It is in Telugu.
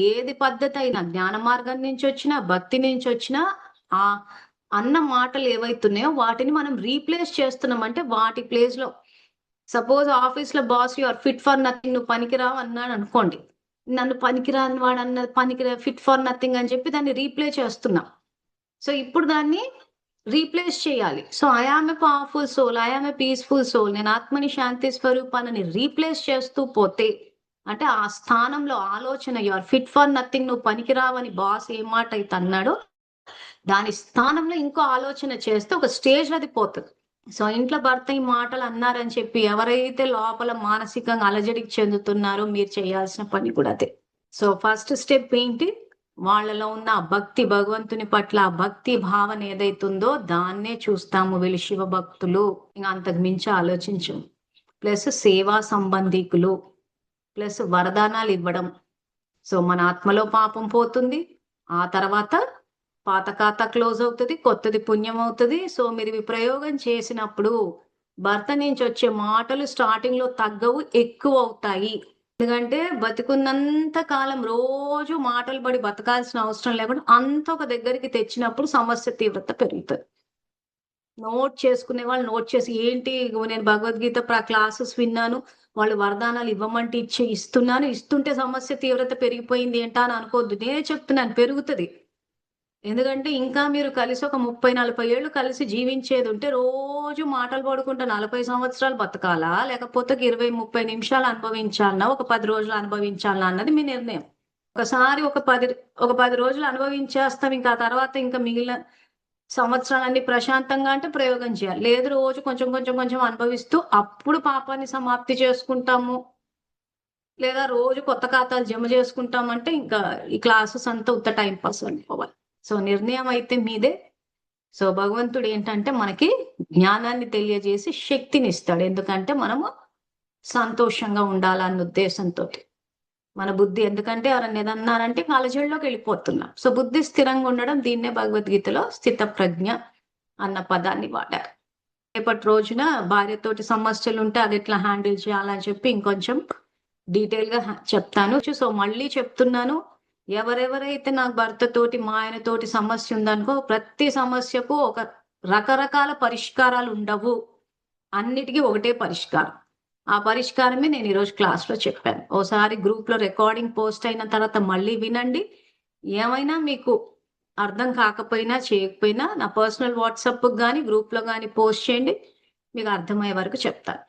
ఏది పద్ధతి అయినా జ్ఞాన మార్గం నుంచి వచ్చినా, భక్తి నుంచి వచ్చినా ఆ అన్న మాటలు ఏవైతున్నాయో వాటిని మనం రీప్లేస్ చేస్తున్నాం. అంటే వాటి ప్లేస్ లో సపోజ్ ఆఫీస్ లో boss you are fit for nothing, నువ్వు పనికిరావు అన్నాడు అనుకోండి. నన్ను పనికిరాని వాడు అన్న పనికిరా ఫిట్ ఫర్ నథింగ్ అని చెప్పి దాన్ని రీప్లే చేస్తున్నాం. సో ఇప్పుడు దాన్ని రీప్లేస్ చేయాలి. So I am a powerful soul, I am a peaceful soul, నేను ఆత్మని శాంతి స్వరూపానని రీప్లేస్ చేస్తూ పోతే, అంటే ఆ స్థానంలో ఆలోచన you are fit for nothing, నువ్వు పనికిరావని బాస్ ఏ మాట అయితే అన్నాడో, దాని స్థానంలో ఇంకో ఆలోచన చేస్తే ఒక స్టేజ్‌లో అది పోతది. సో ఇంట్లో భర్త ఈ మాటలు అన్నారని చెప్పి ఎవరైతే లోపల మానసికంగా అలజడికి చెందుతున్నారో మీరు చేయాల్సిన పని కూడా అదే. సో ఫస్ట్ స్టెప్ ఏంటి? వాళ్ళలో ఉన్న ఆ భక్తి, భగవంతుని పట్ల ఆ భక్తి భావన ఏదైతుందో దాన్నే చూస్తాము వీళ్ళు శివభక్తులు. ఇంక అంతకు మించి ఆలోచించం. ప్లస్ సేవా సంబంధికులు, ప్లస్ వరదానాలు ఇవ్వడం. సో మన ఆత్మలో పాపం పోతుంది. ఆ తర్వాత పాత ఖాతా క్లోజ్ అవుతది, కొత్తది పుణ్యం అవుతది. సో మీరు ఇవి ప్రయోగం చేసినప్పుడు భర్త నుంచి వచ్చే మాటలు స్టార్టింగ్ లో తగ్గవు, ఎక్కువ అవుతాయి. ఎందుకంటే బతికున్నంత కాలం రోజు మాటలు పడి బతకాల్సిన అవసరం లేకుండా అంత ఒక దగ్గరికి తెచ్చినప్పుడు సమస్య తీవ్రత పెరుగుతుంది. నోట్ చేసుకునే వాళ్ళు నోట్ చేసి ఏంటి ఇగో నేను భగవద్గీత క్లాసెస్ విన్నాను, వాళ్ళు వరదానాలు ఇవ్వమంటే ఇస్తున్నాను, ఇస్తుంటే సమస్య తీవ్రత పెరిగిపోయింది ఏంటా అని అనుకోవద్దు. నేనే చెప్తున్నాను పెరుగుతది. ఎందుకంటే ఇంకా మీరు కలిసి ఒక 30, 40 ఏళ్ళు కలిసి జీవించేది ఉంటే రోజు మాటలు పడుకుంటా 40 సంవత్సరాలు బతకాలా? లేకపోతే 20, 30 నిమిషాలు అనుభవించాలనా? ఒక 10 రోజులు అనుభవించాలనా అన్నది మీ నిర్ణయం. ఒకసారి ఒక 10 రోజులు అనుభవించేస్తాం. ఇంకా ఆ తర్వాత ఇంకా మిగిలిన సంవత్సరాలన్నీ ప్రశాంతంగా అంటే ప్రయోగం చేయాలి. లేదు రోజు కొంచెం కొంచెం కొంచెం అనుభవిస్తూ అప్పుడు పాపాన్ని సమాప్తి చేసుకుంటాము. లేదా రోజు కొత్త ఖాతాలు జమ చేసుకుంటామంటే ఇంకా ఈ క్లాసెస్ అంతా ఉత్త టైం పాస్ అనుకోవాలి. సో నిర్ణయం అయితే మీదే. సో భగవంతుడు ఏంటంటే మనకి జ్ఞానాన్ని తెలియజేసి శక్తిని ఇస్తాడు. ఎందుకంటే మనము సంతోషంగా ఉండాలన్న ఉద్దేశంతో. మన బుద్ధి ఎందుకంటే ఎవరన్నా ఏదన్నారంటే కాలజడిలోకి వెళ్ళిపోతున్నాం. సో బుద్ధి స్థిరంగా ఉండడం, దీన్నే భగవద్గీతలో స్థిత ప్రజ్ఞ అన్న పదాన్ని వాడారు. రేపటి రోజున భార్యతోటి సమస్యలు ఉంటే అది ఎట్లా హ్యాండిల్ చేయాలని చెప్పి ఇంకొంచెం డీటెయిల్ గా చెప్తాను. సో మళ్ళీ చెప్తున్నాను, ఎవరెవరైతే నాకు భర్తతోటి మా ఆయనతోటి సమస్య ఉందనుకో, ప్రతి సమస్యకు ఒక రకరకాల పరిష్కారాలు ఉండవు. అన్నిటికీ ఒకటే పరిష్కారం. ఆ పరిష్కారమే నేను ఈరోజు క్లాస్లో చెప్పాను. ఓసారి గ్రూప్ లో రికార్డింగ్ పోస్ట్ అయిన తర్వాత మళ్ళీ వినండి. ఏమైనా మీకు అర్థం కాకపోయినా చేయకపోయినా నా పర్సనల్ వాట్సాప్ కానీ గ్రూప్ లో కానీ పోస్ట్ చేయండి. మీకు అర్థమయ్యే వరకు చెప్తాను.